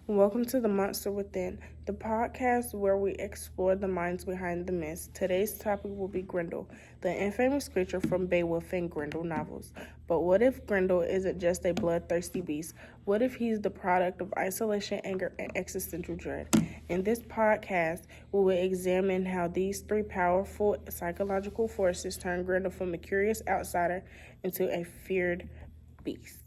Welcome to The Monster Within, the podcast where we explore the minds behind the myths. Today's topic will be Grendel, the infamous creature from Beowulf and Grendel novels. But what if Grendel isn't just a bloodthirsty beast? What if he's the product of isolation, anger, and existential dread? In this podcast, we will examine how these three powerful psychological forces turn Grendel from a curious outsider into a feared beast.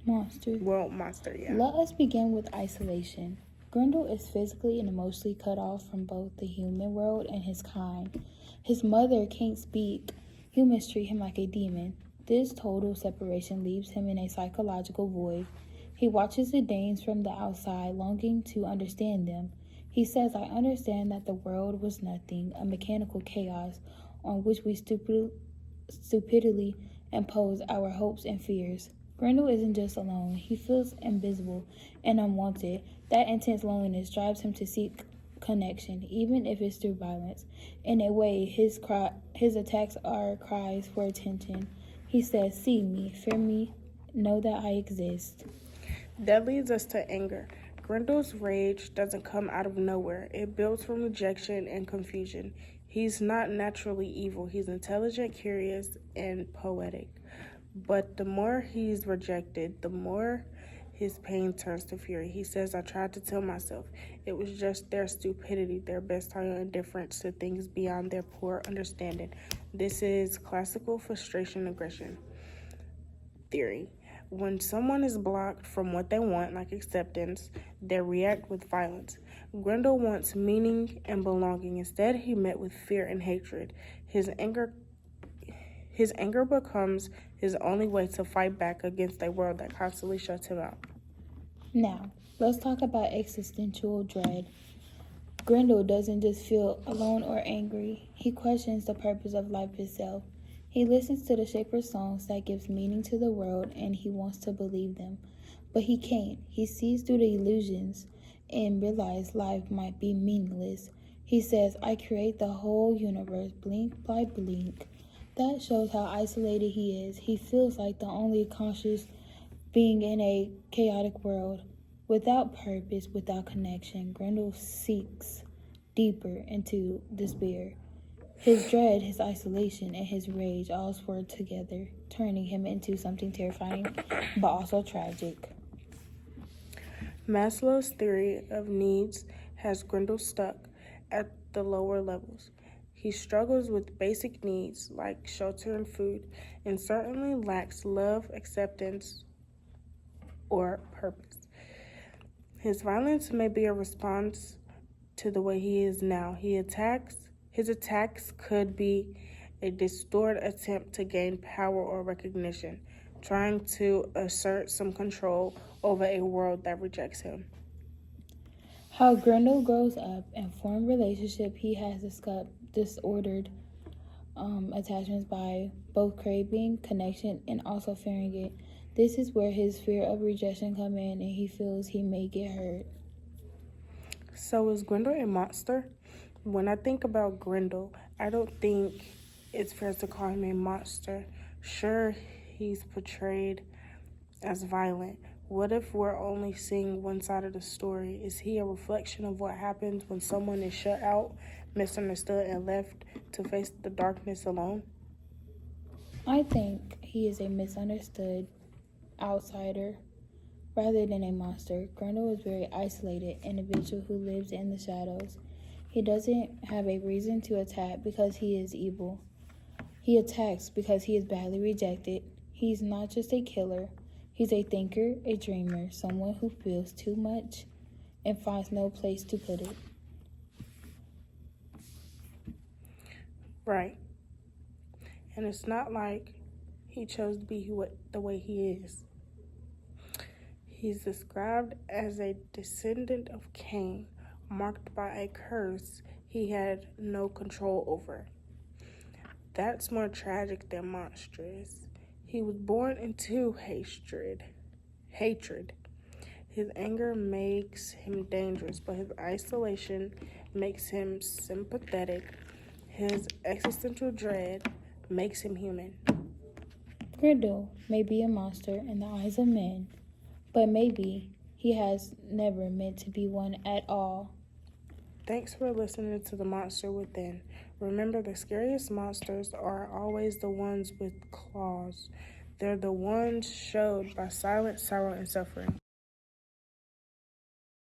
Monster, yeah. Let us begin with isolation. Grendel is physically and emotionally cut off from both the human world and his kind. His mother can't speak. Humans treat him like a demon. This total separation leaves him in a psychological void. He watches the Danes from the outside, longing to understand them. He says, "I understand that the world was nothing, a mechanical chaos on which we stupidly impose our hopes and fears." Grendel isn't just alone. He feels invisible and unwanted. That intense loneliness drives him to seek connection, even if it's through violence. In a way, his attacks are cries for attention. He says, "See me, fear me, know that I exist." That leads us to anger. Grendel's rage doesn't come out of nowhere. It builds from rejection and confusion. He's not naturally evil. He's intelligent, curious, and poetic. But the more he's rejected, the more his pain turns to fury. He says, "I tried to tell myself it was just their stupidity, their bestial indifference to things beyond their poor understanding." This is classical frustration aggression theory. When someone is blocked from what they want, like acceptance, they react with violence. Grendel wants meaning and belonging. Instead, he met with fear and hatred. His anger becomes his only way to fight back against a world that constantly shuts him out. Now, let's talk about existential dread. Grendel doesn't just feel alone or angry. He questions the purpose of life itself. He listens to the Shaper's songs that gives meaning to the world, and he wants to believe them. But he can't. He sees through the illusions and realizes life might be meaningless. He says, "I create the whole universe, blink by blink." That shows how isolated he is. He feels like the only conscious being in a chaotic world. Without purpose, without connection, Grendel sinks deeper into despair. His dread, his isolation, and his rage all swirl together, turning him into something terrifying, but also tragic. Maslow's theory of needs has Grendel stuck at the lower levels. He struggles with basic needs like shelter and food, and certainly lacks love, acceptance, or purpose. His violence may be a response to the way he is now. His attacks could be a distorted attempt to gain power or recognition, trying to assert some control over a world that rejects him. How Grendel grows up and forms relationship, he has disordered attachments by both craving connection and also fearing it. This is where his fear of rejection come in, and he feels he may get hurt. So is Grendel a monster? When I think about Grendel, I don't think it's fair to call him a monster. Sure, he's portrayed as violent. What if we're only seeing one side of the story? Is he a reflection of what happens when someone is shut out, misunderstood, and left to face the darkness alone? I think he is a misunderstood outsider rather than a monster. Grendel is a very isolated individual who lives in the shadows. He doesn't have a reason to attack because he is evil. He attacks because he is badly rejected. He's not just a killer. He's a thinker, a dreamer, someone who feels too much and finds no place to put it. Right. And it's not like he chose to be the way he is. He's described as a descendant of Cain, marked by a curse he had no control over. That's more tragic than monstrous. He was born into hatred. His anger makes him dangerous, but his isolation makes him sympathetic. His existential dread makes him human. Grendel may be a monster in the eyes of men, but maybe he he has never meant to be one at all. Thanks for listening to The Monster Within. Remember, the scariest monsters are always the ones with claws. They're the ones showed by silence, sorrow, and suffering.